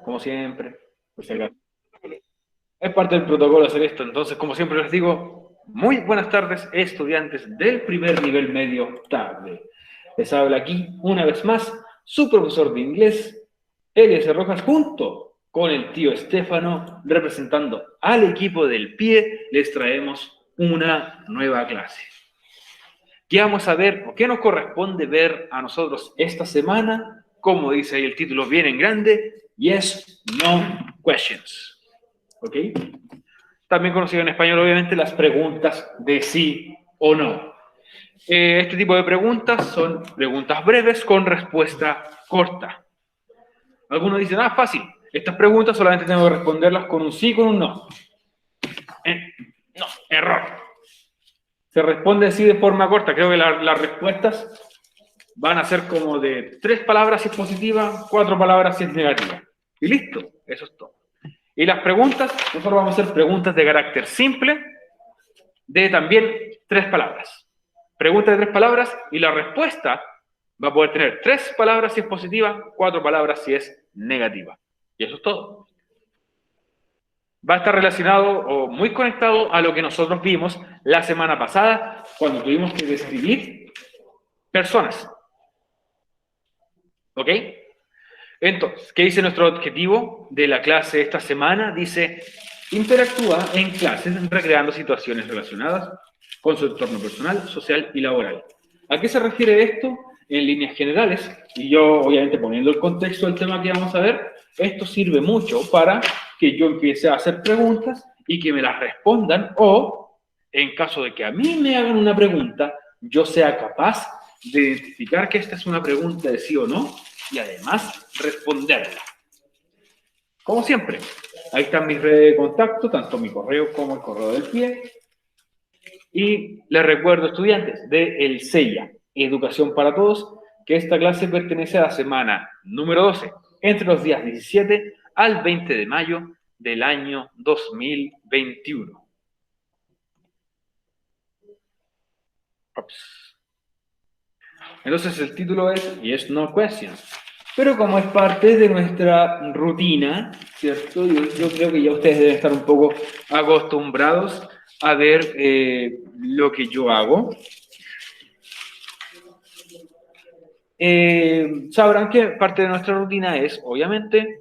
como siempre, por si acaso. Es parte del protocolo hacer esto, entonces, como siempre les digo, muy buenas tardes, estudiantes del primer nivel medio tarde. Les habla aquí, una vez más, su profesor de inglés, Elias Rojas, junto con el tío Estefano, representando al equipo del pie, les traemos una nueva clase. ¿Qué vamos a ver o qué nos corresponde ver a nosotros esta semana? Como dice ahí el título bien en grande, Yes, No Questions. ¿Ok? También conocido en español, obviamente, las preguntas de sí o no. Este tipo de preguntas son preguntas breves con respuesta corta. Algunos dicen, fácil, estas preguntas solamente tengo que responderlas con un sí, con un no. No, error. Se responde así de forma corta. Creo que las respuestas van a ser como de 3 palabras si es positiva, 4 palabras si es negativa. Y listo, eso es todo. Y las preguntas, nosotros vamos a hacer preguntas de carácter simple, de también 3 palabras. Pregunta de 3 palabras y la respuesta va a poder tener 3 palabras si es positiva, 4 palabras si es negativa. Y eso es todo. Va a estar relacionado o muy conectado a lo que nosotros vimos la semana pasada cuando tuvimos que describir personas. ¿Ok? Entonces, ¿qué dice nuestro objetivo de la clase esta semana? Dice, interactúa en clases recreando situaciones relacionadas con su entorno personal, social y laboral. ¿A qué se refiere esto? En líneas generales, y yo obviamente poniendo el contexto del tema que vamos a ver, esto sirve mucho para que yo empiece a hacer preguntas y que me las respondan, o en caso de que a mí me hagan una pregunta, yo sea capaz de identificar que esta es una pregunta de sí o no y además responderla. Como siempre, ahí están mis redes de contacto, tanto mi correo como el correo del pie. Y les recuerdo, estudiantes de El CEIA, Educación para Todos, que esta clase pertenece a la semana número 12, entre los días 17 al 20 de mayo del año 2021. Ups. Entonces el título es Yes, No Questions. Pero como es parte de nuestra rutina, ¿cierto? Yo creo que ya ustedes deben estar un poco acostumbrados a ver lo que yo hago. Sabrán que parte de nuestra rutina es, obviamente,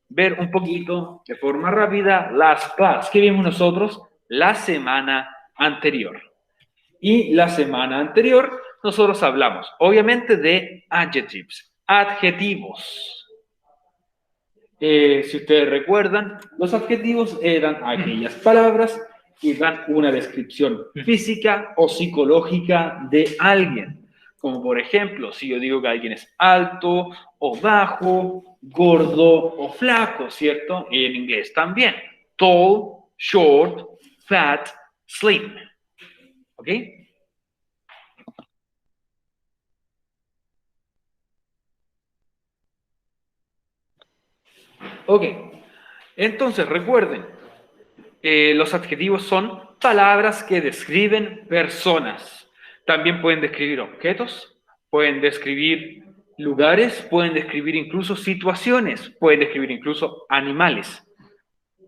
ver un poquito de forma rápida las partes que vimos nosotros la semana anterior. Y la semana anterior nosotros hablamos, obviamente, de adjectives, adjetivos. Si ustedes recuerdan, los adjetivos eran aquellas palabras que dan una descripción física o psicológica de alguien. Como por ejemplo, si yo digo que alguien es alto o bajo, gordo o flaco, ¿cierto? Y en inglés también. Tall, short, fat, slim. ¿Ok? Ok. Entonces, recuerden, los adjetivos son palabras que describen personas. También pueden describir objetos, pueden describir lugares, pueden describir incluso situaciones, pueden describir incluso animales.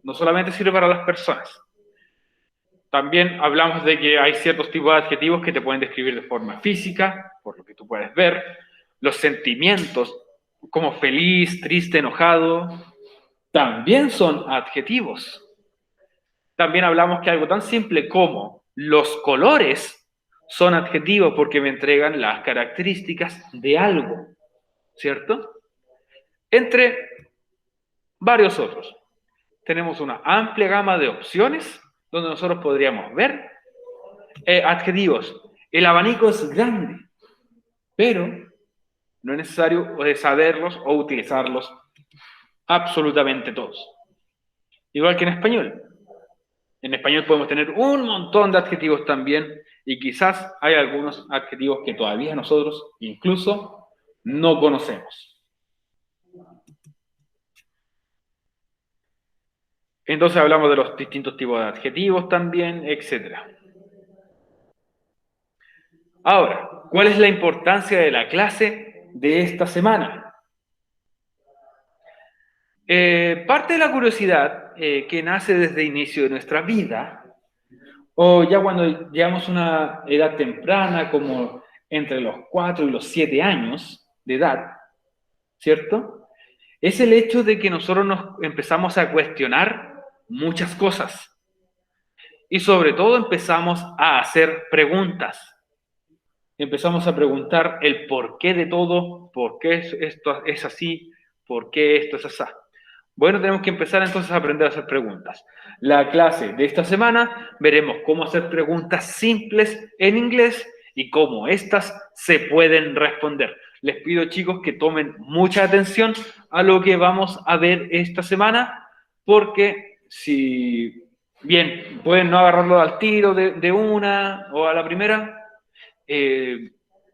No solamente sirve para las personas. También hablamos de que hay ciertos tipos de adjetivos que te pueden describir de forma física, por lo que tú puedes ver, los sentimientos, como feliz, triste, enojado, también son adjetivos. También hablamos que algo tan simple como los colores son adjetivos porque me entregan las características de algo, ¿cierto? Entre varios otros. Tenemos una amplia gama de opciones donde nosotros podríamos ver adjetivos. El abanico es grande, pero no es necesario saberlos o utilizarlos absolutamente todos. Igual que en español. En español podemos tener un montón de adjetivos también y quizás hay algunos adjetivos que todavía nosotros incluso no conocemos. Entonces hablamos de los distintos tipos de adjetivos también, etc. Ahora, ¿cuál es la importancia de la clase de esta semana? Parte de la curiosidad que nace desde el inicio de nuestra vida, o ya cuando llegamos a una edad temprana, como entre los 4 y los 7 años de edad, ¿cierto? Es el hecho de que nosotros nos empezamos a cuestionar muchas cosas y sobre todo empezamos a hacer preguntas. Empezamos a preguntar el porqué de todo, por qué esto es así, por qué esto es así. Bueno, tenemos que empezar entonces a aprender a hacer preguntas. La clase de esta semana veremos cómo hacer preguntas simples en inglés y cómo éstas se pueden responder. Les pido, chicos, que tomen mucha atención a lo que vamos a ver esta semana, porque si bien pueden no agarrarlo al tiro de una o a la primera,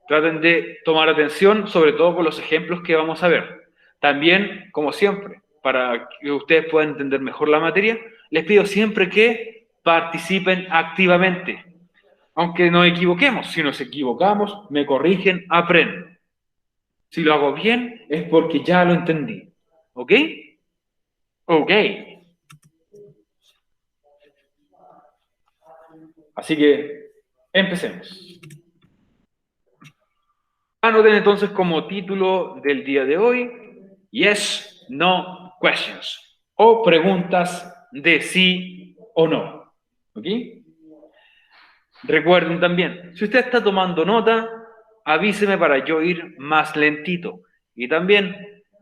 traten de tomar atención, sobre todo con los ejemplos que vamos a ver. También, como siempre, para que ustedes puedan entender mejor la materia, les pido siempre que participen activamente. Aunque nos equivoquemos, si nos equivocamos, me corrigen, aprendo. Si lo hago bien, es porque ya lo entendí. ¿Ok? Ok. Así que, empecemos. Anoten entonces como título del día de hoy, Yes, No Questions, o preguntas de sí o no. ¿Ok? Recuerden también, si usted está tomando nota, avíseme para yo ir más lentito. Y también,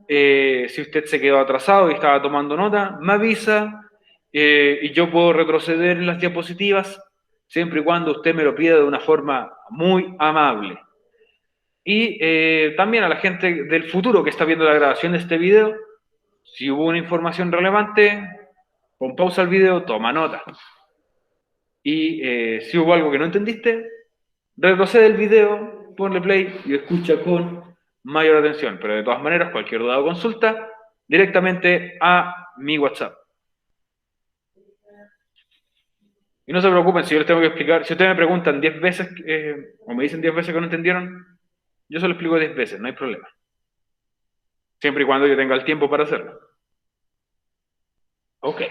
si usted se quedó atrasado y estaba tomando nota, me avisa y yo puedo retroceder en las diapositivas siempre y cuando usted me lo pida de una forma muy amable. Y también a la gente del futuro que está viendo la grabación de este video, si hubo una información relevante, pon pausa al video, toma nota. Y si hubo algo que no entendiste, retrocede el video, ponle play y escucha con mayor atención. Pero de todas maneras, cualquier duda o consulta, directamente a mi WhatsApp. Y no se preocupen si yo les tengo que explicar. Si ustedes me preguntan 10 veces o me dicen 10 veces que no entendieron, yo se lo explico 10 veces, no hay problema. Siempre y cuando yo tenga el tiempo para hacerlo. Ok.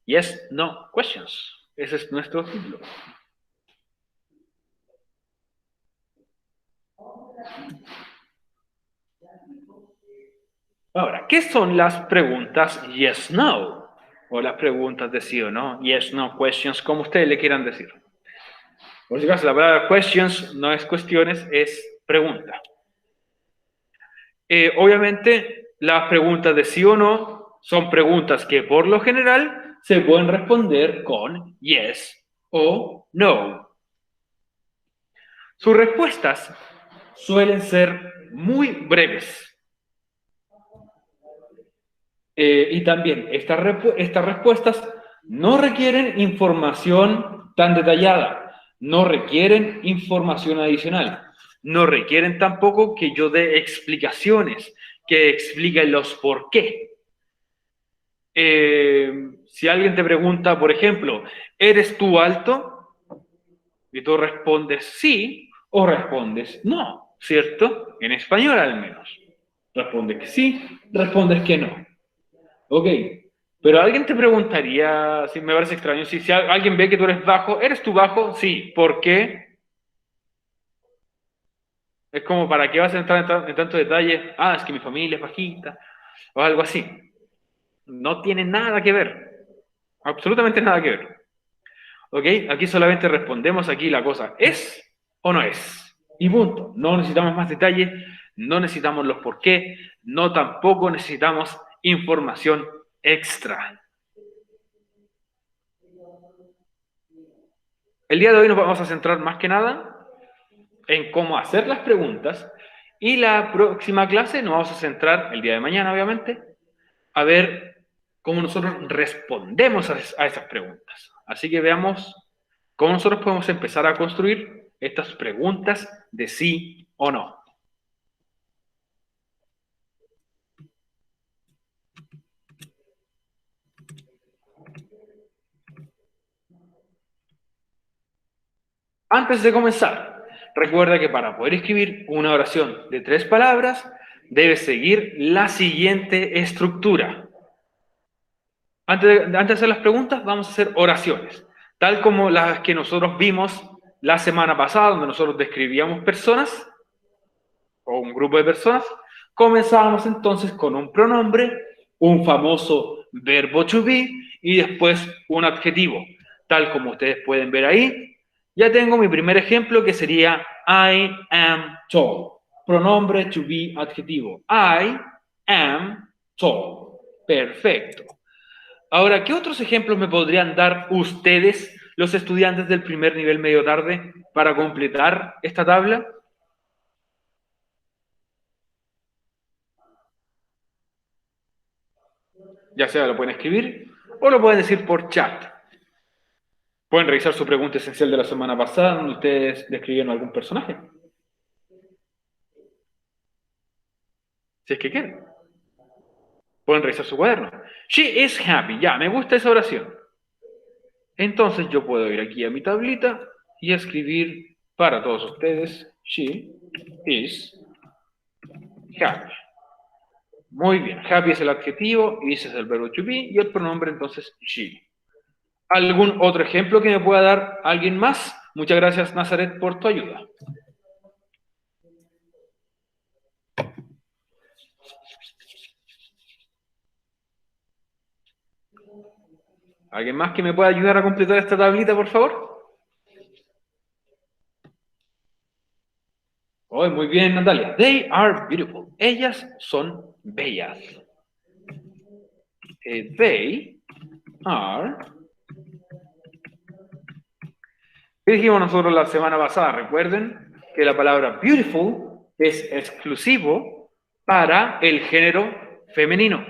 Yes, no questions. Ese es nuestro título. Ahora, ¿qué son las preguntas yes, no? O las preguntas de sí o no, yes, no questions, como ustedes le quieran decir. Por si acaso, la palabra questions no es cuestiones, es pregunta. Obviamente, las preguntas de sí o no son preguntas que por lo general se pueden responder con yes o no. Sus respuestas suelen ser muy breves. Y también estas respuestas no requieren información tan detallada, no requieren información adicional, no requieren tampoco que yo dé explicaciones, que expliquen los por qué. Si alguien te pregunta, por ejemplo, ¿eres tú alto? Y tú respondes sí o respondes no, ¿cierto? En español al menos. Respondes que sí, respondes que no. Ok, pero alguien te preguntaría, si me parece extraño, si alguien ve que tú eres bajo, ¿eres tú bajo? Sí, ¿por qué? Es como, ¿para qué vas a entrar en tanto detalle? Ah, es que mi familia es bajita, o algo así. No tiene nada que ver, absolutamente nada que ver. Ok, aquí solamente respondemos aquí la cosa, ¿es o no es? Y punto, no necesitamos más detalles, no necesitamos los por qué, no tampoco necesitamos información extra. El día de hoy nos vamos a centrar más que nada en cómo hacer las preguntas y la próxima clase nos vamos a centrar, el día de mañana obviamente, a ver cómo nosotros respondemos a esas preguntas. Así que veamos cómo nosotros podemos empezar a construir estas preguntas de sí o no. Antes de comenzar, recuerda que para poder escribir una oración de 3 palabras, debe seguir la siguiente estructura. Antes de hacer las preguntas, vamos a hacer oraciones, tal como las que nosotros vimos la semana pasada, donde nosotros describíamos personas, o un grupo de personas. Comenzábamos entonces con un pronombre, un famoso verbo to be, y después un adjetivo. Tal como ustedes pueden ver ahí, ya tengo mi primer ejemplo, que sería I am tall. Pronombre to be, adjetivo. I am tall. Perfecto. Ahora, ¿qué otros ejemplos me podrían dar ustedes, los estudiantes del primer nivel medio tarde, para completar esta tabla? Ya sea lo pueden escribir o lo pueden decir por chat. Pueden revisar su pregunta esencial de la semana pasada, donde ustedes describieron algún personaje. Si es que quieren. Pueden revisar su cuaderno. She is happy. Ya, me gusta esa oración. Entonces yo puedo ir aquí a mi tablita y escribir para todos ustedes, she is happy. Muy bien, happy es el adjetivo, is es el verbo to be y el pronombre entonces she. ¿Algún otro ejemplo que me pueda dar alguien más? Muchas gracias, Nazaret, por tu ayuda. ¿Alguien más que me pueda ayudar a completar esta tablita, por favor? Oh, muy bien, Natalia. They are beautiful. Ellas son bellas. They are... ¿Qué dijimos nosotros la semana pasada? Recuerden que la palabra beautiful es exclusivo para el género femenino.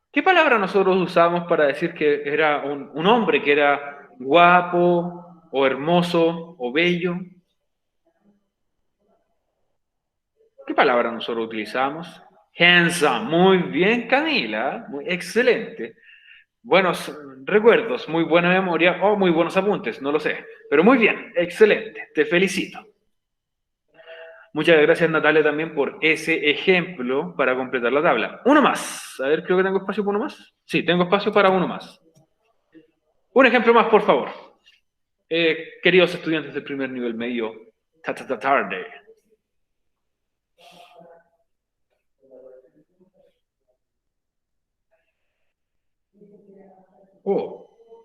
¿Qué palabra nosotros usamos para decir que era un hombre que era guapo o hermoso o bello? ¿Qué palabra nosotros utilizamos? Handsome. Muy bien, Camila. Muy excelente. Buenos recuerdos, muy buena memoria o muy buenos apuntes, no lo sé. Pero muy bien, excelente. Te felicito. Muchas gracias, Natalia, también por ese ejemplo para completar la tabla. Uno más. A ver, creo que tengo espacio para uno más. Sí, tengo espacio para uno más. Un ejemplo más, por favor. Queridos estudiantes del primer nivel medio, tarde.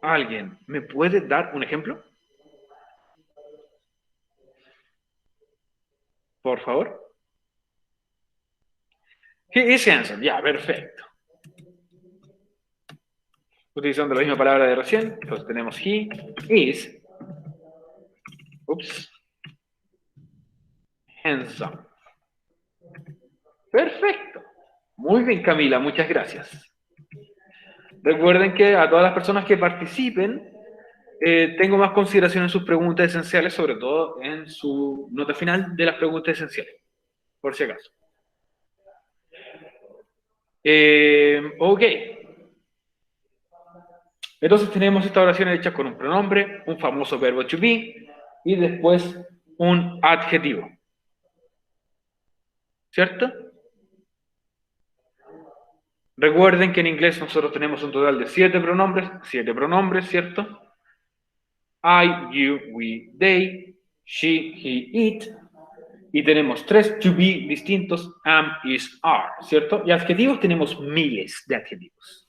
¿Alguien me puede dar un ejemplo? Por favor. He is handsome. Ya, perfecto. Utilizando la misma palabra de recién, entonces tenemos he is handsome. Perfecto. Muy bien, Camila, muchas gracias. Recuerden que a todas las personas que participen, tengo más consideración en sus preguntas esenciales, sobre todo en su nota final de las preguntas esenciales, por si acaso. Ok. Entonces tenemos esta oración hecha con un pronombre, un famoso verbo to be y después un adjetivo. ¿Cierto? Recuerden que en inglés nosotros tenemos un total de 7 pronombres, ¿cierto? I, you, we, they, she, he, it. Y tenemos 3 to be distintos, am, is, are, ¿cierto? Y adjetivos tenemos miles de adjetivos.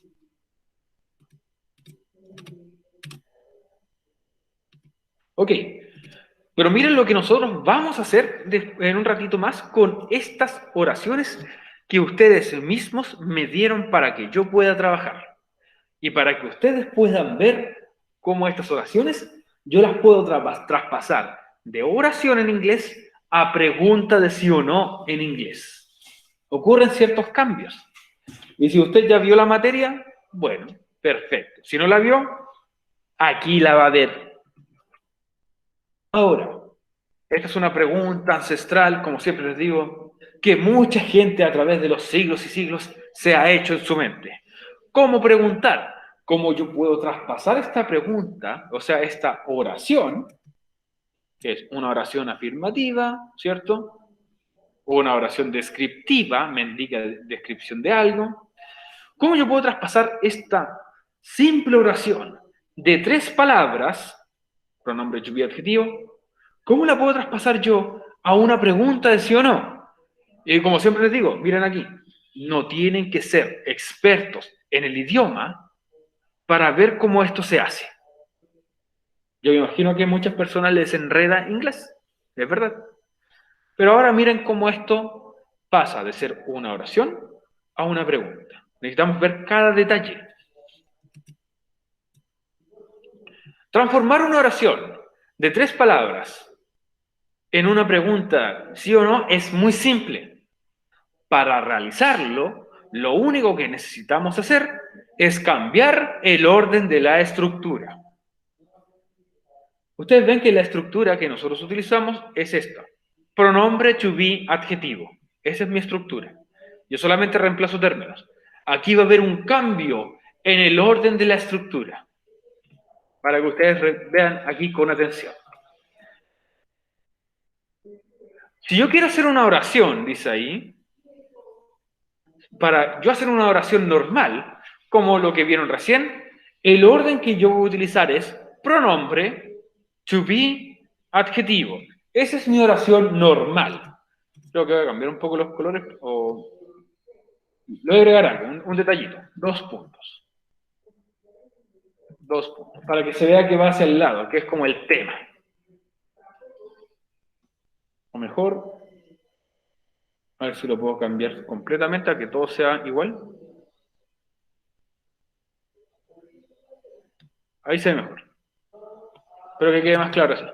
Ok, pero miren lo que nosotros vamos a hacer en un ratito más con estas oraciones que ustedes mismos me dieron para que yo pueda trabajar. Y para que ustedes puedan ver cómo estas oraciones yo las puedo traspasar de oración en inglés a pregunta de sí o no en inglés. Ocurren ciertos cambios. Y si usted ya vio la materia, bueno, perfecto. Si no la vio, aquí la va a ver. Ahora, esta es una pregunta ancestral, como siempre les digo, que mucha gente a través de los siglos y siglos se ha hecho en su mente. ¿Cómo preguntar? ¿Cómo yo puedo traspasar esta pregunta, o sea, esta oración, que es una oración afirmativa, ¿cierto? O una oración descriptiva, me indica descripción de algo. ¿Cómo yo puedo traspasar esta simple oración de 3 palabras, pronombre to be adjetivo, cómo la puedo traspasar yo a una pregunta de sí o no? Y como siempre les digo, miren aquí, no tienen que ser expertos en el idioma para ver cómo esto se hace. Yo me imagino que a muchas personas les enreda inglés, es verdad. Pero ahora miren cómo esto pasa de ser una oración a una pregunta. Necesitamos ver cada detalle. Transformar una oración de 3 palabras en una pregunta, sí o no, es muy simple. Para realizarlo, lo único que necesitamos hacer es cambiar el orden de la estructura. Ustedes ven que la estructura que nosotros utilizamos es esta. Pronombre to be adjetivo. Esa es mi estructura. Yo solamente reemplazo términos. Aquí va a haber un cambio en el orden de la estructura. Para que ustedes vean aquí con atención. Si yo quiero hacer una oración, dice ahí, para yo hacer una oración normal, como lo que vieron recién, el orden que yo voy a utilizar es pronombre to be adjetivo. Esa es mi oración normal. Creo que voy a cambiar un poco los colores o le voy a agregar algo, un detallito, 2 puntos. 2 puntos, para que se vea que va hacia el lado, que es como el tema. O mejor, a ver si lo puedo cambiar completamente a que todo sea igual. Ahí se ve mejor. Espero que quede más claro así.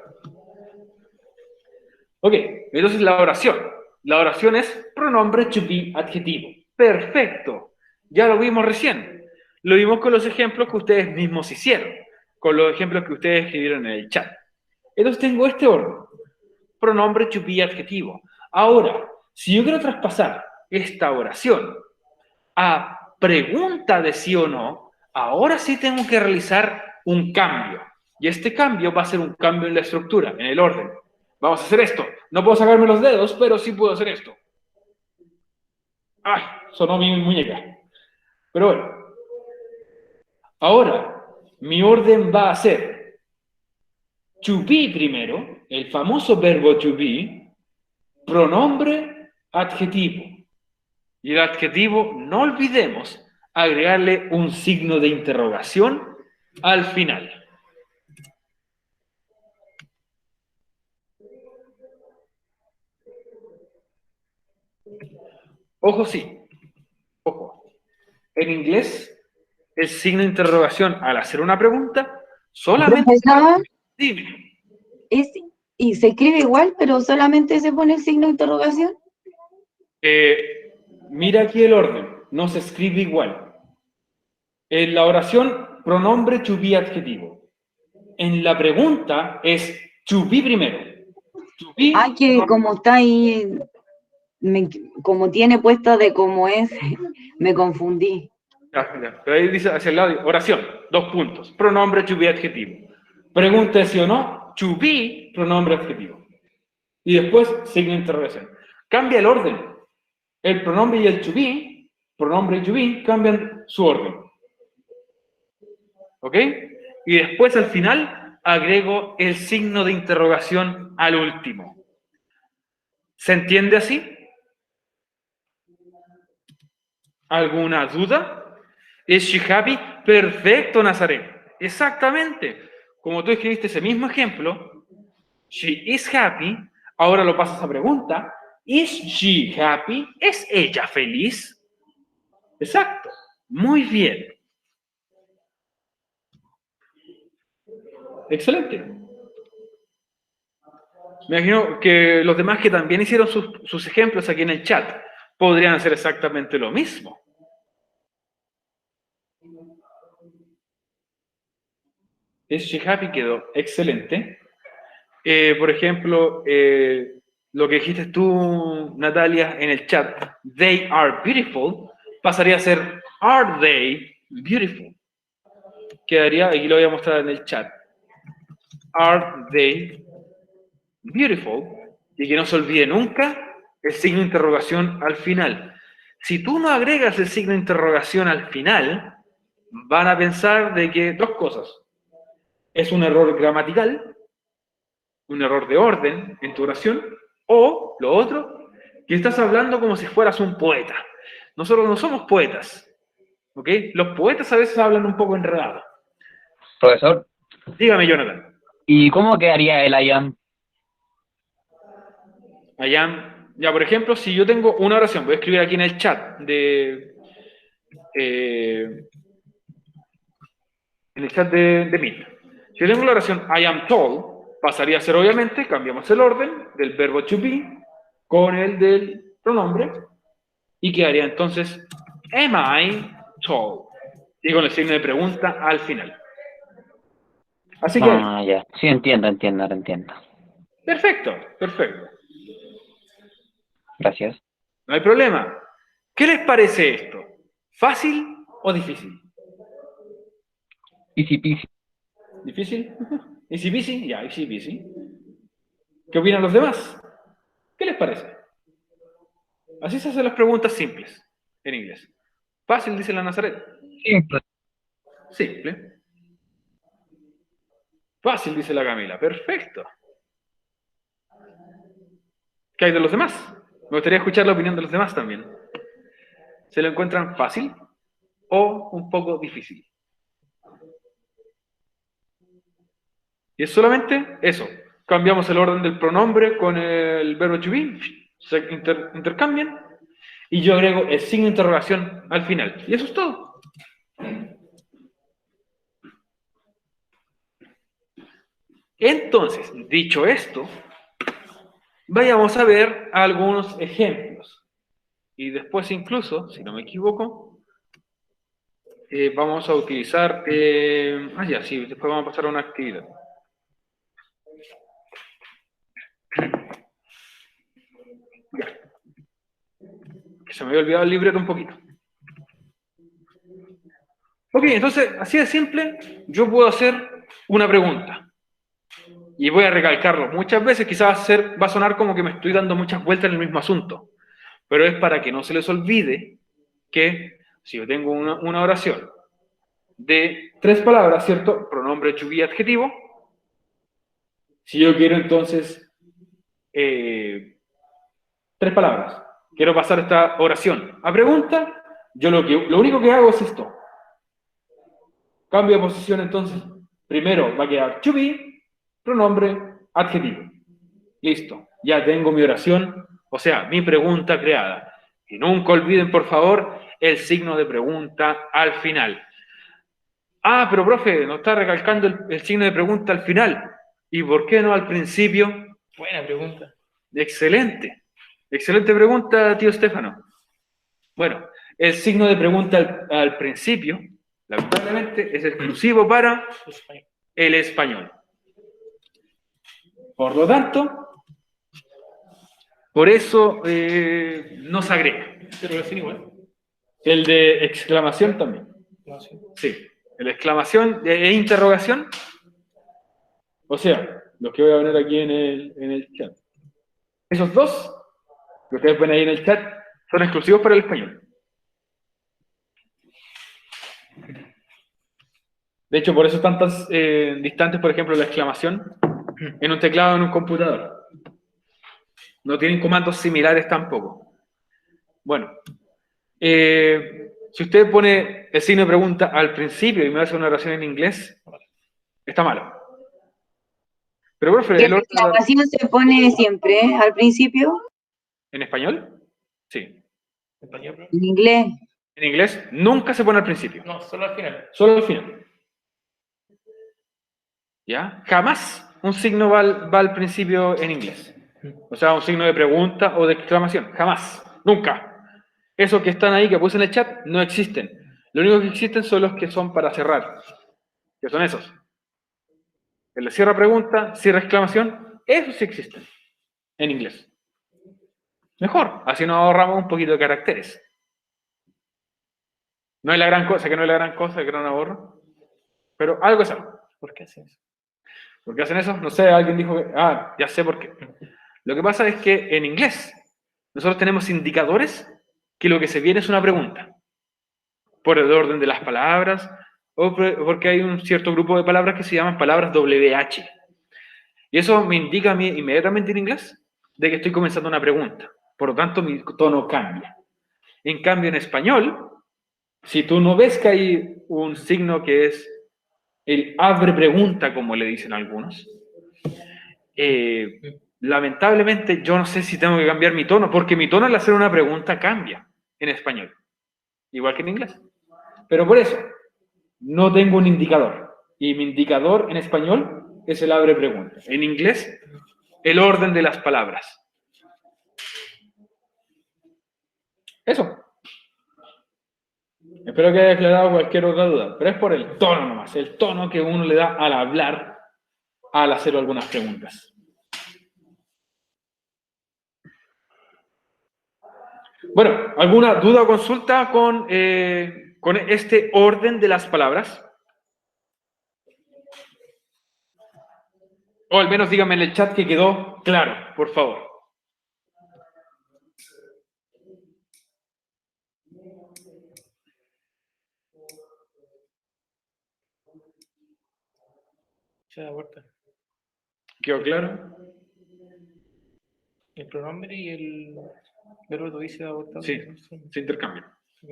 Ok, entonces la oración. La oración es pronombre to be adjetivo. Perfecto. Ya lo vimos recién. Lo vimos con los ejemplos que ustedes mismos hicieron. Con los ejemplos que ustedes escribieron en el chat. Entonces tengo este orden. Pronombre to be adjetivo. Ahora, si yo quiero traspasar esta oración a pregunta de sí o no, ahora sí tengo que realizar un cambio. Y este cambio va a ser un cambio en la estructura, en el orden. Vamos a hacer esto. No puedo sacarme los dedos, pero sí puedo hacer esto. ¡Ay! Sonó mi muñeca. Pero bueno. Ahora, mi orden va a ser to be primero, el famoso verbo to be, pronombre adjetivo. Y el adjetivo, no olvidemos agregarle un signo de interrogación al final. Ojo, sí. Ojo. En inglés, el signo de interrogación al hacer una pregunta solamente... Dime. ¿Y se escribe igual, pero solamente se pone el signo de interrogación? Mira aquí el orden. No se escribe igual. En la oración, pronombre to be adjetivo. En la pregunta es to be primero. To be, Que como está ahí, como tiene puesto de cómo es, me confundí. Pero ahí dice hacia el lado, oración, 2 puntos. Pronombre to be adjetivo. Pregunta es sí o no, to be, pronombre adjetivo. Y después, signo de interrogación. Cambia el orden. El pronombre y el to be, pronombre y to be, cambian su orden. ¿Ok? Y después, al final, agrego el signo de interrogación al último. ¿Se entiende así? ¿Alguna duda? ¿Es she happy? Perfecto, Nazaret. Exactamente. Como tú escribiste ese mismo ejemplo, she is happy, ahora lo pasas a pregunta, ¿is she happy? ¿Es ella feliz? Exacto. Muy bien. Excelente. Me imagino que los demás que también hicieron sus ejemplos aquí en el chat podrían hacer exactamente lo mismo. ¿Es she happy? Quedó excelente. Por ejemplo, lo que dijiste tú, Natalia, en el chat, they are beautiful, pasaría a ser are they beautiful. Quedaría, aquí lo voy a mostrar en el chat, are they beautiful, y que no se olvide nunca el signo de interrogación al final. Si tú no agregas el signo de interrogación al final, van a pensar de que dos cosas. Es un error gramatical, un error de orden en tu oración, o lo otro, que estás hablando como si fueras un poeta. Nosotros no somos poetas, ¿ok? Los poetas a veces hablan un poco enredados. Profesor, Dígame, Jonathan. ¿y cómo quedaría el I am? Allá, ya por ejemplo, si yo tengo una oración, voy a escribir aquí en el chat de Meet. Si yo tengo la oración I am told, pasaría a ser obviamente, cambiamos el orden del verbo to be con el del pronombre y quedaría entonces am I told y con el signo de pregunta al final. Así que, Ah, ya. Sí, entiendo. perfecto, perfecto. Gracias. No hay problema. ¿Qué les parece esto? ¿Fácil o difícil? Easy peasy. ¿Difícil? ¿Easy peasy? Ya, easy peasy. ¿Qué opinan los demás? ¿Qué les parece? Así se hacen las preguntas simples en inglés. Fácil, dice la Nazaret. Simple. Simple. Fácil, dice la Camila. Perfecto. ¿Qué hay de los demás? Me gustaría escuchar la opinión de los demás también. ¿Se lo encuentran fácil o un poco difícil? Y es solamente eso. Cambiamos el orden del pronombre con el verbo to be, se intercambian, y yo agrego el signo de interrogación al final. Y eso es todo. Entonces, dicho esto, vayamos a ver algunos ejemplos. Y después incluso, si no me equivoco, vamos a utilizar... ya, sí, después vamos a pasar a una actividad. Ya. Que se me había olvidado el libreto un poquito. Ok, entonces, así de simple, yo puedo hacer una pregunta. Y voy a recalcarlo muchas veces, quizás va a sonar como que me estoy dando muchas vueltas en el mismo asunto. Pero es para que no se les olvide que si yo tengo una oración de 3 palabras, ¿cierto? Pronombre, to be, adjetivo. Si yo quiero entonces 3 palabras, quiero pasar esta oración a pregunta, yo lo único que hago es esto. Cambio de posición entonces. Primero va a quedar to be, pronombre, adjetivo. Listo. Ya tengo mi oración, o sea, mi pregunta creada. Y nunca olviden, por favor, el signo de pregunta al final. Ah, pero profe, nos está recalcando el signo de pregunta al final. ¿Y por qué no al principio? Buena pregunta. Excelente. Excelente pregunta, tío Estefano. Bueno, el signo de pregunta al principio, lamentablemente, es exclusivo para el español. Por lo tanto, por eso no se agrega. Interrogación igual. El de exclamación también. No, sí. Sí, el de exclamación e interrogación. O sea, los que voy a poner aquí en el chat. Esos dos, que ustedes ven ahí en el chat, son exclusivos para el español. De hecho, por eso están tan distantes, por ejemplo, la exclamación en un teclado en un computador. No tienen comandos similares tampoco. Bueno, si usted pone el signo de pregunta al principio y me hace una oración en inglés, está malo. Pero, profe, ¿Qué exclamación se pone siempre al principio? ¿En español? Sí. ¿Español? En inglés. En inglés nunca se pone al principio. No, solo al final. Solo al final. ¿Ya? Jamás un signo va al principio en inglés. O sea, un signo de pregunta o de exclamación. Jamás. Nunca. Esos que están ahí, que puse en el chat, no existen. Lo único que existen son los que son para cerrar. Que son esos. El de cierra pregunta, cierra exclamación. Esos sí existen. En inglés. Mejor. Así nos ahorramos un poquito de caracteres. No es la gran cosa, que no es la gran cosa, que no un ahorro. Pero algo es algo. ¿Por qué hacen eso? ¿Por qué hacen eso? No sé, alguien dijo que... Ah, ya sé por qué. Lo que pasa es que en inglés nosotros tenemos indicadores que lo que se viene es una pregunta, por el orden de las palabras, o porque hay un cierto grupo de palabras que se llaman palabras WH. Y eso me indica a mí inmediatamente en inglés de que estoy comenzando una pregunta. Por lo tanto, mi tono cambia. En cambio, en español, si tú no ves que hay un signo que es el abre pregunta, como le dicen algunos, lamentablemente yo no sé si tengo que cambiar mi tono, porque mi tono al hacer una pregunta cambia en español, igual que en inglés. Pero por eso, no tengo un indicador. Y mi indicador en español es el abre pregunta. En inglés, el orden de las palabras. Eso. Espero que haya aclarado cualquier otra duda, pero es por el tono nomás, el tono que uno le da al hablar, al hacer algunas preguntas. Bueno, ¿alguna duda o consulta con este orden de las palabras? O al menos díganme en el chat que quedó claro, por favor. Se da vuelta. ¿Quedó claro? El pronombre y el verbo to be se da vuelta. Sí, se intercambian. Sí.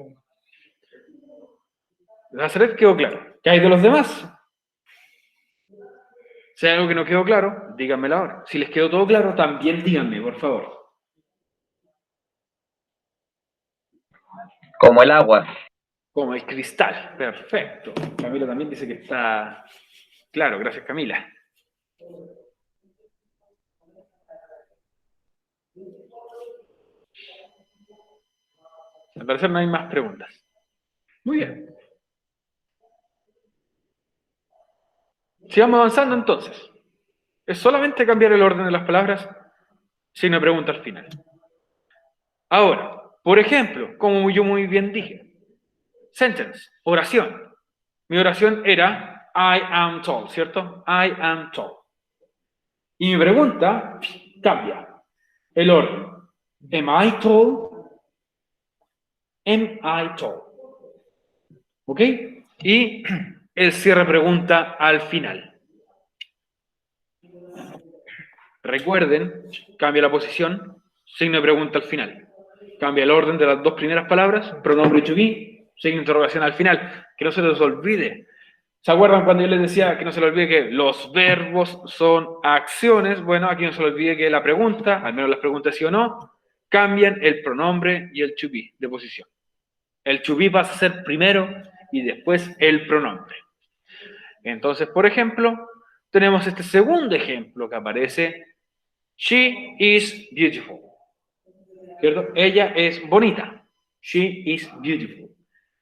Nazaret quedó claro. ¿Qué hay de los demás? Si hay algo que no quedó claro, díganmelo ahora. Si les quedó todo claro, también díganme, por favor. Como el agua. Como el cristal. Perfecto. Camila también dice que está claro. Gracias, Camila. Al parecer no hay más preguntas. Muy bien. Sigamos avanzando entonces. Es solamente cambiar el orden de las palabras sin una pregunta al final. Ahora, por ejemplo, como yo muy bien dije, sentence, oración. Mi oración era I am tall, ¿cierto? I am tall. Y mi pregunta cambia el orden. Am I tall? Am I tall? ¿Ok? Y el cierre pregunta al final. Recuerden, cambia la posición, signo de pregunta al final. Cambia el orden de las dos primeras palabras, pronombre to be, signo de interrogación al final. Que no se les olvide. ¿Se acuerdan cuando yo les decía que no se les olvide que los verbos son acciones? Bueno, aquí no se les olvide que la pregunta, al menos las preguntas sí o no, cambian el pronombre y el to be de posición. El to be pasa a ser primero y después el pronombre. Entonces, por ejemplo, tenemos este segundo ejemplo que aparece. She is beautiful. ¿Cierto? Ella es bonita. She is beautiful.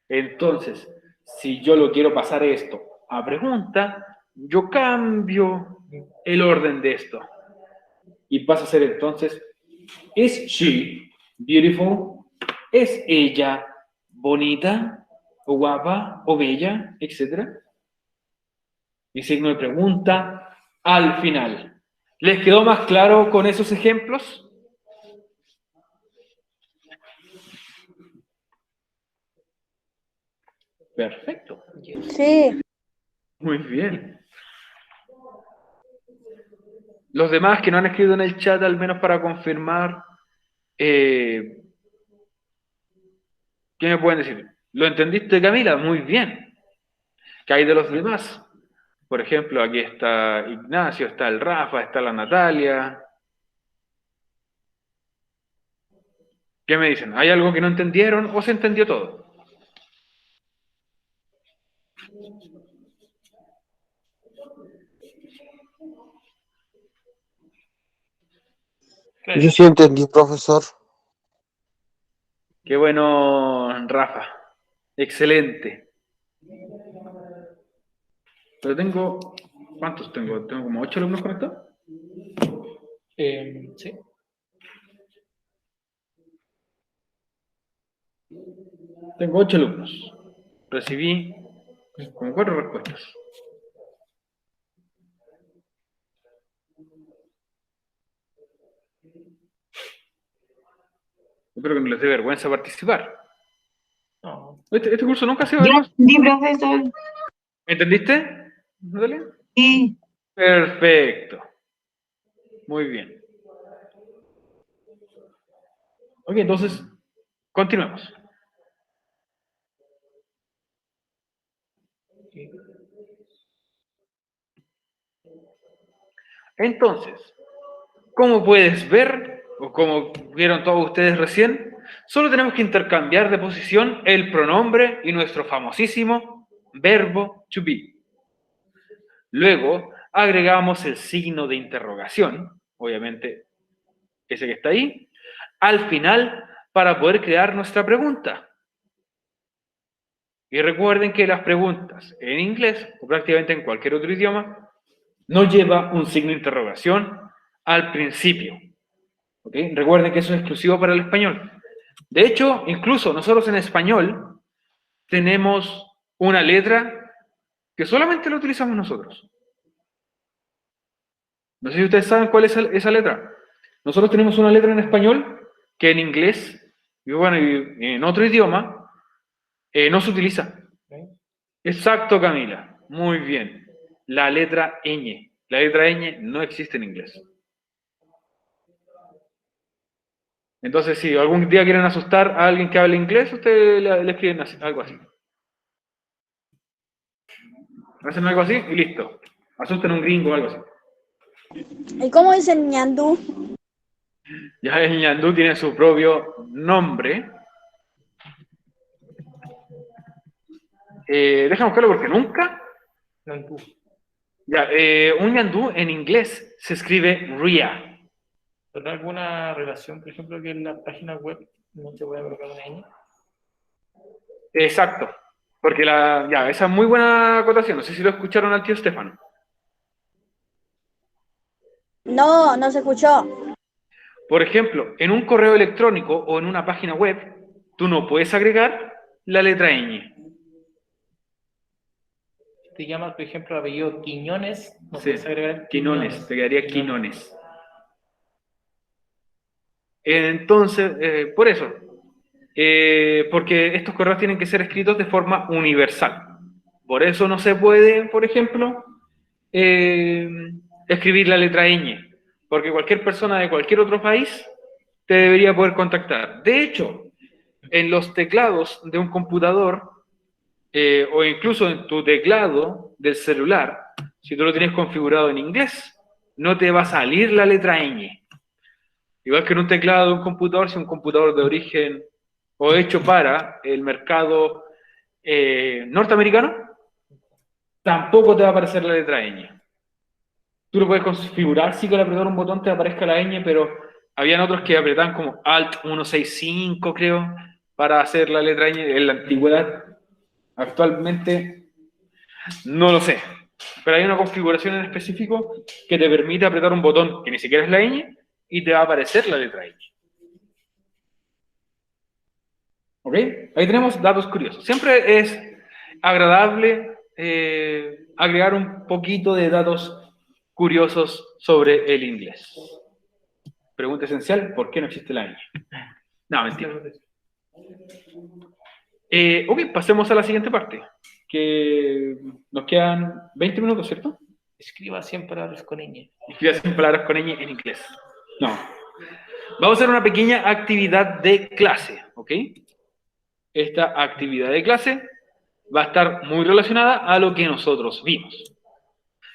Entonces, si yo lo quiero pasar esto a pregunta, yo cambio el orden de esto. Y pasa a ser entonces, ¿is she beautiful? ¿Es ella bonita, o guapa, o bella, etcétera? Y signo de pregunta al final. ¿Les quedó más claro con esos ejemplos? Perfecto. Sí. Muy bien. Los demás que no han escrito en el chat, al menos para confirmar, ¿qué me pueden decir? ¿Lo entendiste, Camila? Muy bien. ¿Qué hay de los demás? Por ejemplo, aquí está Ignacio, está el Rafa, está la Natalia. ¿Qué me dicen? ¿Hay algo que no entendieron o se entendió todo? Claro. Yo sí entendí, profesor. Qué bueno, Rafa. Excelente. Pero tengo... ¿Cuántos tengo? ¿Tengo como 8 alumnos conectados? Sí. Tengo 8 alumnos. Recibí como 4 respuestas. Espero que no les dé vergüenza participar. No, Este curso nunca ha sido Ya vergonzoso. entendí, profesor. ¿Entendiste, Natalia? Sí. Perfecto. Muy bien. Ok, entonces, continuemos. Entonces, como puedes ver, o como vieron todos ustedes recién, solo tenemos que intercambiar de posición el pronombre y nuestro famosísimo verbo to be. Luego, agregamos el signo de interrogación, obviamente ese que está ahí, al final para poder crear nuestra pregunta. Y recuerden que las preguntas en inglés, o prácticamente en cualquier otro idioma, no lleva un signo de interrogación al principio. ¿Ok? Recuerden que eso es exclusivo para el español. De hecho, incluso nosotros en español tenemos una letra que solamente la utilizamos nosotros. No sé si ustedes saben cuál es esa letra. Nosotros tenemos una letra en español que en inglés y bueno, y en otro idioma no se utiliza. ¿ok? Exacto, Camila. Muy bien. La letra ñ. La letra ñ no existe en inglés. Entonces, si algún día quieren asustar a alguien que hable inglés, ustedes le escriben algo así. Hacen algo así y listo. Asusten a un gringo o algo así. ¿Y cómo dicen ñandú? Ya el ñandú tiene su propio nombre. Déjame buscarlo porque nunca. Ñandú. Ya, un ñandú en inglés se escribe RIA. ¿Tendrá alguna relación, por ejemplo, que en la página web no se puede colocar una ñ? Exacto. Porque ya, esa es muy buena acotación. No sé si lo escucharon al tío Estefano. No, no se escuchó. Por ejemplo, en un correo electrónico o en una página web, tú no puedes agregar la letra ñ. Si te llamas, por ejemplo, apellido Quiñones, no Sí, puedes agregar Quinones, te quedaría Quinones. Entonces, por eso, porque estos correos tienen que ser escritos de forma universal. Por eso no se puede, por ejemplo, escribir la letra ñ, porque cualquier persona de cualquier otro país te debería poder contactar. De hecho, en los teclados de un computador, o incluso en tu teclado del celular, si tú lo tienes configurado en inglés, no te va a salir la letra ñ. Igual que en un teclado de un computador, si un computador de origen o hecho para el mercado norteamericano, tampoco te va a aparecer la letra ñ. Tú lo puedes configurar, sí que al apretar un botón te aparezca la ñ, pero habían otros que apretaban como Alt 165, creo, para hacer la letra ñ en la antigüedad. Actualmente no lo sé, pero hay una configuración en específico que te permite apretar un botón que ni siquiera es la ñ y te va a aparecer la letra ñ. ¿Ok? Ahí tenemos datos curiosos. Siempre es agradable agregar un poquito de datos curiosos sobre el inglés. Pregunta esencial, ¿por qué no existe la ñ? No, mentira. Ok, pasemos a la siguiente parte, que nos quedan 20 minutos, ¿cierto? Escriba 100 palabras con ñ. Escriba 100 palabras con ñ en inglés. No. Vamos a hacer una pequeña actividad de clase, ¿ok? Esta actividad de clase va a estar muy relacionada a lo que nosotros vimos.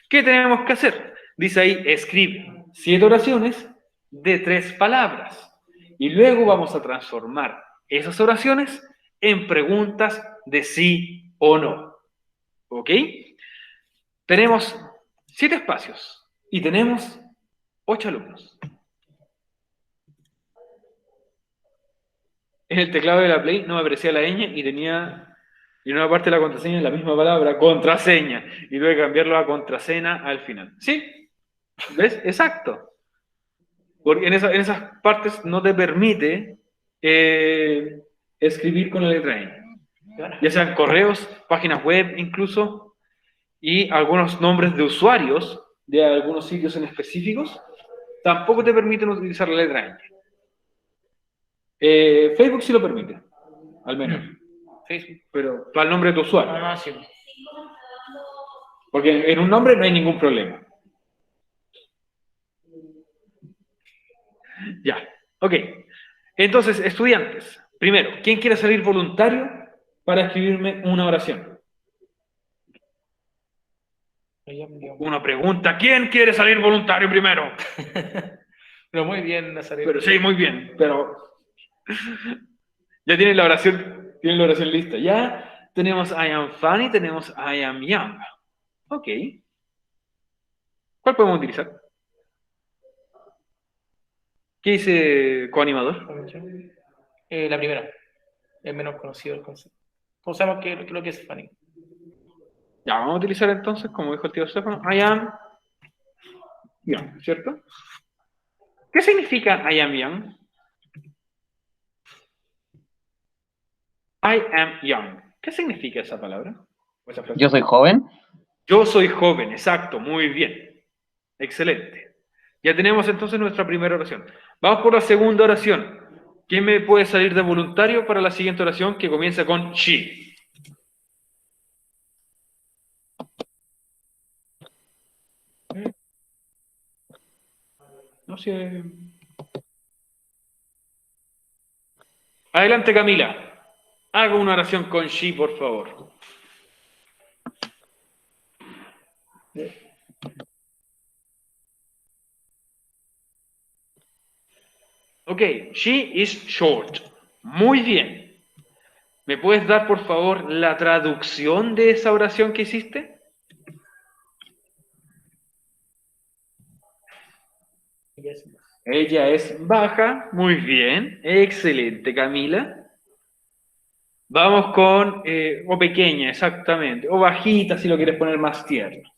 ¿Qué tenemos que hacer? Dice ahí, escribe 7 oraciones de 3 palabras. Y luego vamos a transformar esas oraciones en preguntas de sí o no. ¿Ok? Tenemos 7 espacios y tenemos 8 alumnos. En el teclado de la Play no me aparecía la ñ y tenía en una parte de la contraseña la misma palabra, contraseña, y tuve que cambiarlo a contraseña al final. ¿Sí? ¿Ves? Exacto. Porque en esas partes no te permite escribir con la letra ñ. Ya sean correos, páginas web incluso, y algunos nombres de usuarios de algunos sitios en específicos, tampoco te permiten utilizar la letra ñ. Facebook sí lo permite, al menos. Facebook. Pero para el nombre de tu usuario. Ah, no, sí. Porque en un nombre no hay ningún problema. Ya, ok. Entonces, estudiantes, primero, ¿quién quiere salir voluntario para escribirme una oración? Uno pregunta, ¿quién quiere salir voluntario primero? Pero muy bien, Nazaret. Pero sí, muy bien, pero ya tienen la oración lista. Ya tenemos I am funny, tenemos I am young. Ok. ¿Cuál podemos utilizar? ¿Qué dice coanimador? La primera. Es menos conocido el concepto. Todos sabemos que lo que es funny. Ya, vamos a utilizar entonces, como dijo el tío Stefano, I am young, ¿cierto? ¿Qué significa I am young? I am young. ¿Qué significa esa palabra? ¿O esa frase? Yo soy joven. Yo soy joven, exacto, muy bien. Excelente. Ya tenemos entonces nuestra primera oración. Vamos por la segunda oración. ¿Quién me puede salir de voluntario para la siguiente oración que comienza con she? No sé. Adelante, Camila. Haga una oración con she, por favor. Ok, she is short. Muy bien. ¿Me puedes dar, por favor, la traducción de esa oración que hiciste? Ella es baja. Muy bien. Excelente, Camila. Vamos con, o pequeña, exactamente. O bajita, si lo quieres poner más tierno.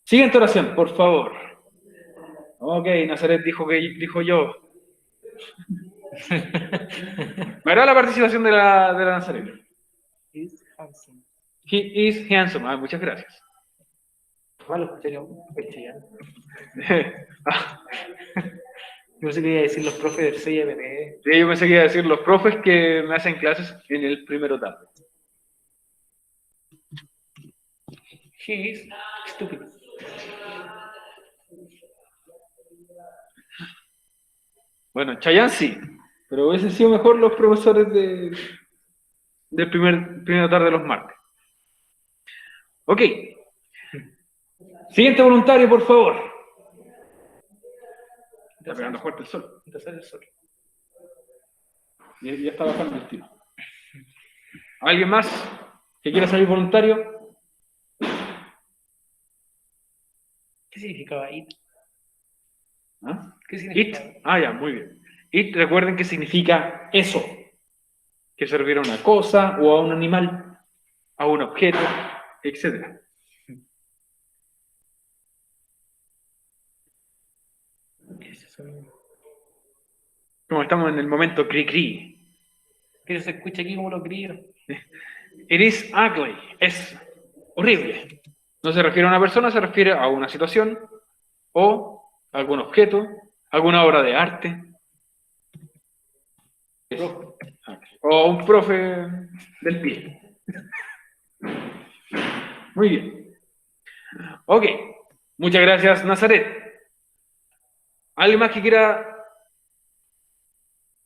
Siguiente oración, por favor. Ok, Nazaret dijo yo. Me agrada la participación de la Nazaret. Is handsome. He is handsome. Ah, muchas gracias. Malo, sería no sé qué iba a decir los profes del CIMT. Sí, yo pensé que iba a decir los profes que me hacen clases en el primero tarde. He is stupid. Bueno, Chayanne sí, pero hubiesen sido mejor los profesores del primero tarde de los martes. Ok. Siguiente voluntario, por favor. Está pegando fuerte el sol. Entonces el sol. Ya está bajando el tiro. ¿Alguien más que quiera salir voluntario? ¿Qué significaba it? ¿Ah? ¿Qué It. significaba? Ah, ya, muy bien. It, recuerden que significa eso. Que se refiere a una cosa o a un animal, a un objeto, etc. ¿Qué es eso? Como estamos en el momento cri-cri. Que se escucha aquí como los grillos. It is ugly. Es horrible. No se refiere a una persona, se refiere a una situación o a algún objeto, alguna obra de arte. O un profe del pie. Muy bien. Ok. Muchas gracias, Nazaret. ¿Alguien más que quiera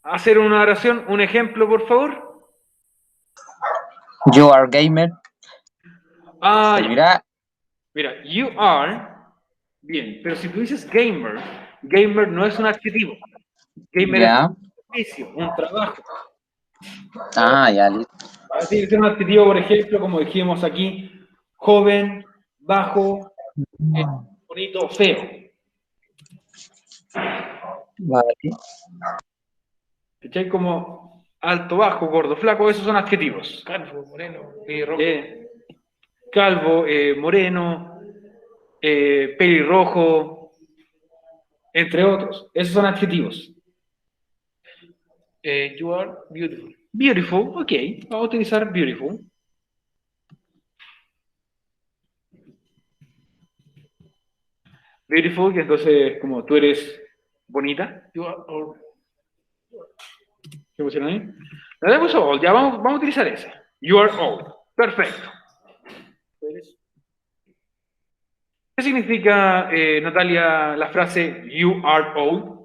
hacer una oración, un ejemplo, por favor? You are gamer. Ah, ya. ¿Servirá? Mira, you are. Bien, pero si tú dices gamer, gamer no es un adjetivo. Gamer Ya. es un oficio, un trabajo. Ah, ya, listo. Así es un adjetivo, por ejemplo, como dijimos aquí, joven, bajo, bonito, feo. Vale. ¿Cachai? Como alto, bajo, gordo, flaco, esos son adjetivos. Calvo, moreno, rojo. Calvo, moreno, pelirrojo, entre otros. Esos son adjetivos. You are beautiful. Beautiful, ok. Vamos a utilizar beautiful. Beautiful, que entonces como tú eres bonita. You are ¿Qué pusieron ahí? La demos old, ya vamos a utilizar ese. You are old. Perfecto. ¿Qué significa, Natalia, la frase you are old?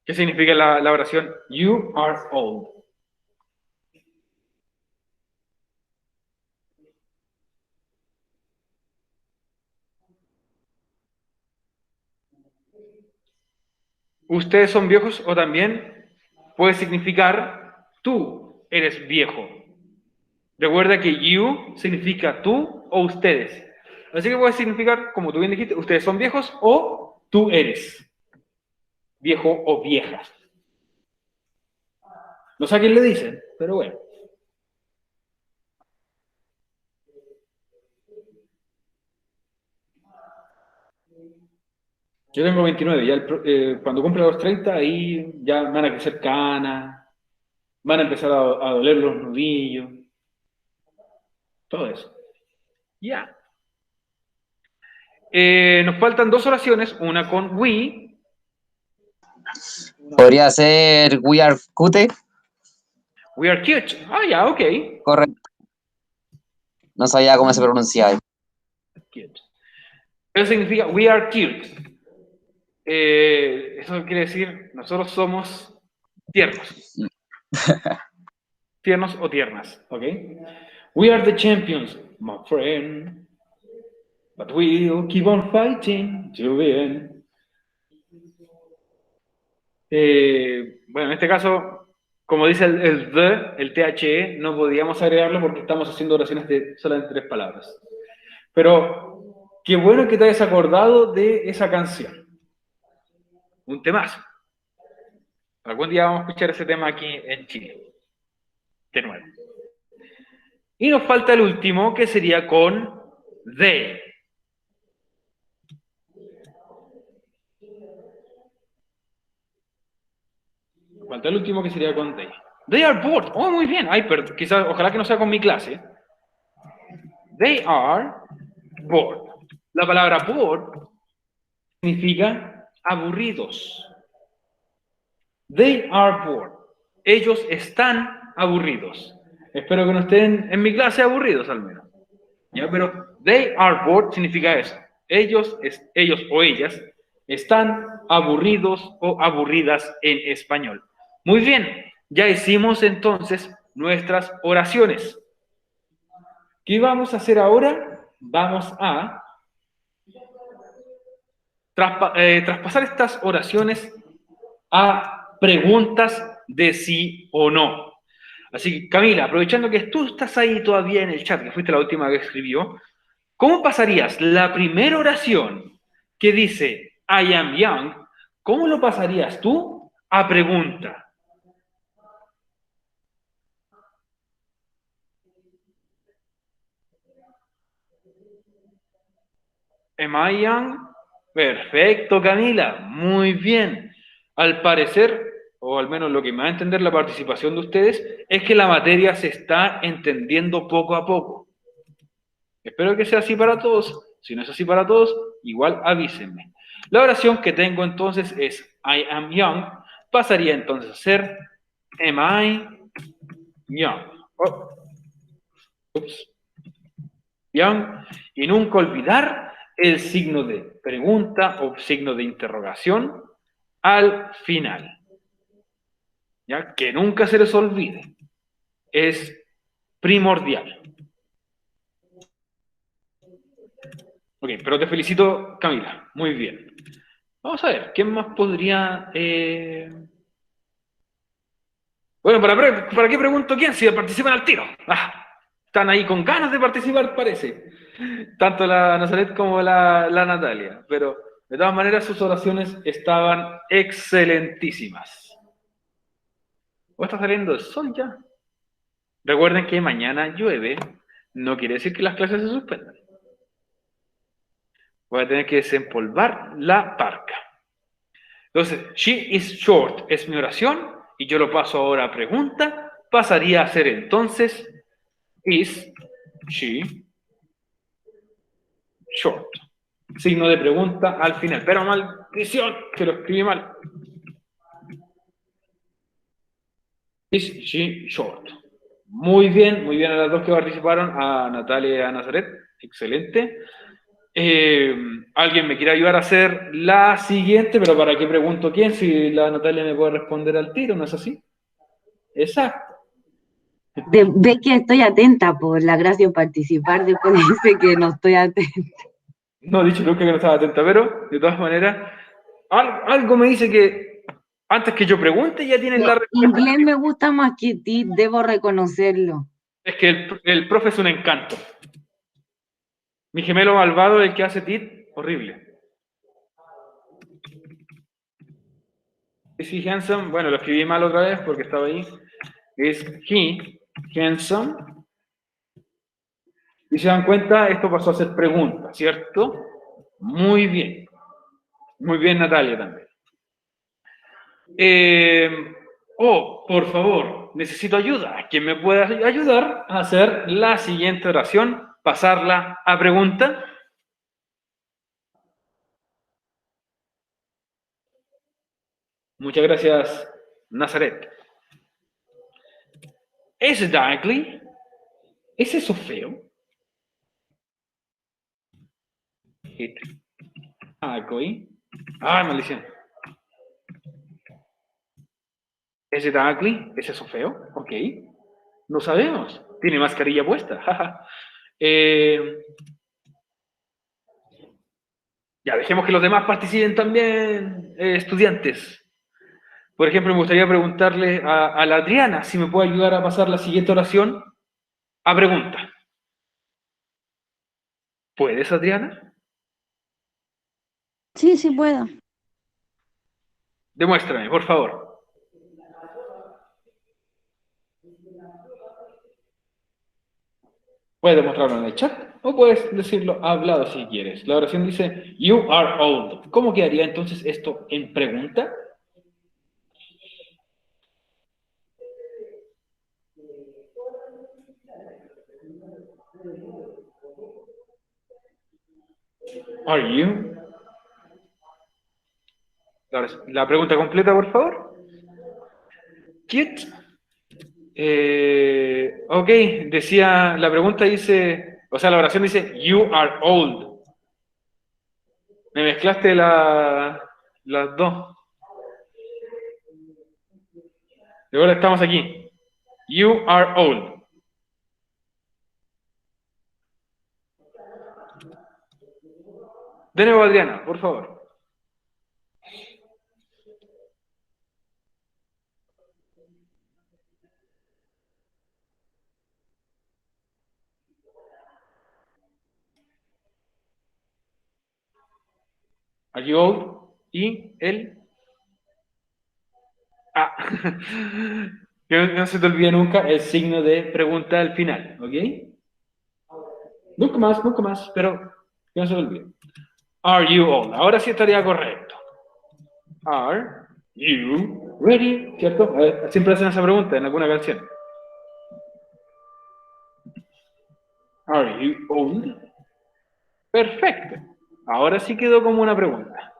¿Qué significa la oración you are old? ¿Ustedes son viejos o también puede significar tú eres viejo? Recuerda que you significa tú o ustedes. Así que puede significar, como tú bien dijiste, ustedes son viejos o tú eres viejo o vieja. No sé a quién le dicen, pero bueno. Yo tengo 29, ya cuando cumpla los 30, ahí ya van a crecer canas, van a empezar a doler los nudillos, todo eso. Ya. Nos faltan dos oraciones, una con we. Podría ser we are cute. We are cute. Ah, ya, ok. Correcto. No sabía cómo se pronunciaba. Cute. Eso significa we are cute. Eso quiere decir, nosotros somos tiernos. Tiernos o tiernas, ¿ok? We are the champions, my friend. But we'll keep on fighting till the end. Bueno, en este caso, como dice el THE, no podíamos agregarlo porque estamos haciendo oraciones de solamente 3 palabras. Pero qué bueno que te hayas acordado de esa canción. Un temazo. Algún día vamos a escuchar ese tema aquí en Chile. De nuevo. Y nos falta el último, que sería con they. Falta el último, que sería con they. They are bored. Oh, muy bien. Ay, pero quizás, ojalá que no sea con mi clase. They are bored. La palabra bored significa aburridos. They are bored. Ellos están aburridos. Espero que no estén en mi clase aburridos al menos. ¿Ya? Pero they are bored significa eso. Ellos o ellas están aburridos o aburridas en español. Muy bien, ya hicimos entonces nuestras oraciones. ¿Qué vamos a hacer ahora? Vamos a traspasar estas oraciones a preguntas de sí o no. Así que, Camila, aprovechando que tú estás ahí todavía en el chat, que fuiste la última que escribió, ¿cómo pasarías la primera oración que dice I am young? ¿Cómo lo pasarías tú a pregunta? Am I young? Perfecto, Camila, muy bien. Al parecer, o al menos lo que me va a entender la participación de ustedes, es que la materia se está entendiendo poco a poco. Espero que sea así para todos. Si no es así para todos, igual avísenme. La oración que tengo entonces es I am young. Pasaría entonces a ser am I young. Oh. Ups. Young. Y nunca olvidar el signo de pregunta o signo de interrogación al final. ¿Ya? Que nunca se les olvide. Es primordial. Ok, pero te felicito, Camila. Muy bien. Vamos a ver, ¿quién más podría...? Bueno, ¿para qué pregunto quién? Si participan al tiro. Están ahí con ganas de participar, parece. Tanto la Nazaret como la Natalia. Pero, de todas maneras, sus oraciones estaban excelentísimas. ¿O está saliendo el sol ya? Recuerden que mañana llueve. No quiere decir que las clases se suspendan. Voy a tener que desempolvar la parca. Entonces, she is short es mi oración y yo lo paso ahora a pregunta. Pasaría a ser entonces is she, short. Signo de pregunta al final. Pero maldición, que lo escribí mal. Is she short? Muy bien a las dos que participaron, a Natalia y a Nazaret. Excelente. ¿Alguien me quiere ayudar a hacer la siguiente? Pero ¿para qué pregunto quién? Si la Natalia me puede responder al tiro, ¿no es así? Exacto. Ve que estoy atenta por la gracia en participar, después dice que no estoy atenta. No he dicho nunca que no estaba atenta, pero de todas maneras, algo me dice que antes que yo pregunte ya tienen la respuesta. Inglés me gusta más que ti, debo reconocerlo. Es que el profe es un encanto. Mi gemelo malvado, el que hace tit, horrible. Is he handsome? Bueno, lo escribí mal otra vez porque estaba ahí. Es he handsome. Y se dan cuenta, esto pasó a ser pregunta, ¿cierto? Muy bien. Muy bien, Natalia también. Por favor, necesito ayuda. ¿Quién me puede ayudar a hacer la siguiente oración? Pasarla a pregunta. Muchas gracias, Nazaret. ¿Es it ugly? ¿Es eso feo? It ugly. Ah, maldición. ¿Es it ugly? ¿Es eso feo? Ok. No sabemos. Tiene mascarilla puesta. Ya, dejemos que los demás participen también, estudiantes. Por ejemplo, me gustaría preguntarle a la Adriana si me puede ayudar a pasar la siguiente oración a pregunta. ¿Puedes, Adriana? Sí, sí puedo. Demuéstrame, por favor. Puedes demostrarlo en el chat o puedes decirlo hablado si quieres. La oración dice, you are old. ¿Cómo quedaría entonces esto en pregunta? Are you? La pregunta completa, por favor. Cute. Ok, decía, la pregunta dice, o sea, la oración dice, you are old. Me mezclaste las dos. Y ahora estamos aquí. You are old. De nuevo, Adriana, por favor. Are you old? Y el... Ah. Que no se te olvide nunca el signo de pregunta al final, ¿ok? Nunca más, pero que no se te olvide. Are you old? Ahora sí estaría correcto. Are you ready? ¿Cierto? A ver, siempre hacen esa pregunta en alguna canción. Are you old? Perfecto. Ahora sí quedó como una pregunta.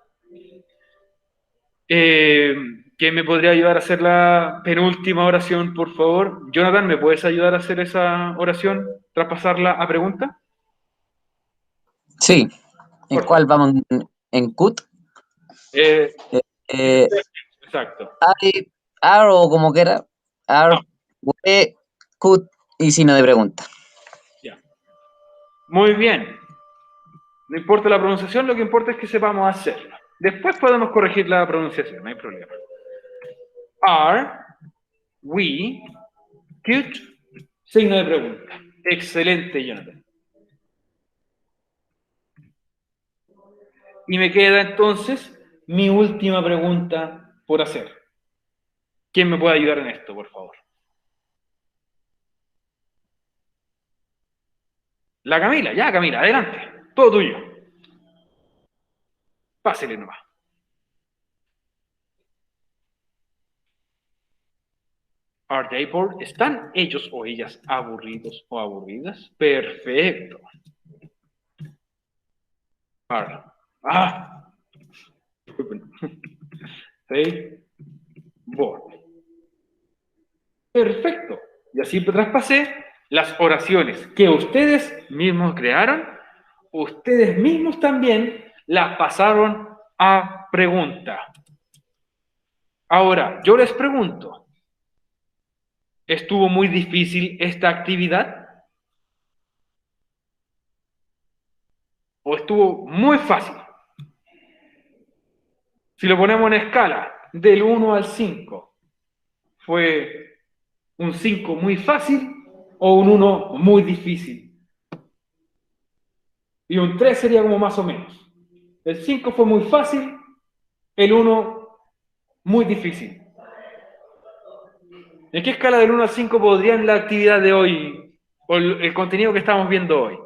¿Quién me podría ayudar a hacer la penúltima oración, por favor? Jonathan, ¿me puedes ayudar a hacer esa oración tras pasarla a pregunta? Sí. ¿En Por cuál vamos? ¿En cut? Eh, Eh, exacto. ar o como quiera. Ar, we, cut y signo de pregunta. Ya. Muy bien. No importa la pronunciación, lo que importa es que sepamos hacerlo. Después podemos corregir la pronunciación, no hay problema. Are we cute? Signo de pregunta. Excelente, Jonathan. Y me queda entonces mi última pregunta por hacer. ¿Quién me puede ayudar en esto, por favor? La Camila, ya Camila, adelante. Todo tuyo. Pásele nomás. Are they bored? ¿Están ellos o ellas aburridos o aburridas? Perfecto. Are. Disculpen. They bored. Perfecto. Y así traspasé las oraciones que ustedes mismos crearon. Ustedes mismos también las pasaron a pregunta. Ahora, yo les pregunto, ¿estuvo muy difícil esta actividad? ¿O estuvo muy fácil? Si lo ponemos en escala del 1 al 5, ¿fue un 5 muy fácil o un 1 muy difícil? Y un 3 sería como más o menos. El 5 fue muy fácil, el 1 muy difícil. ¿En qué escala del 1 al 5 podrían la actividad de hoy o el contenido que estamos viendo hoy?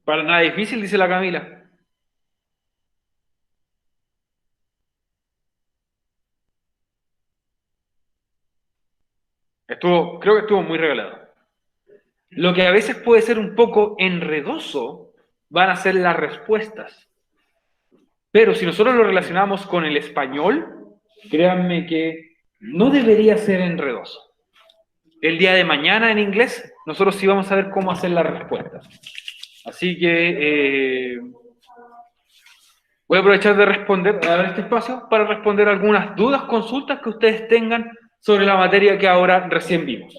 Para nada difícil, dice la Camila. Creo que estuvo muy regalado. Lo que a veces puede ser un poco enredoso van a ser las respuestas. Pero si nosotros lo relacionamos con el español, créanme que no debería ser enredoso. El día de mañana en inglés, nosotros sí vamos a ver cómo hacer las respuestas. Así que voy a aprovechar de responder, a dar este espacio para responder algunas dudas, consultas que ustedes tengan sobre la materia que ahora recién vimos.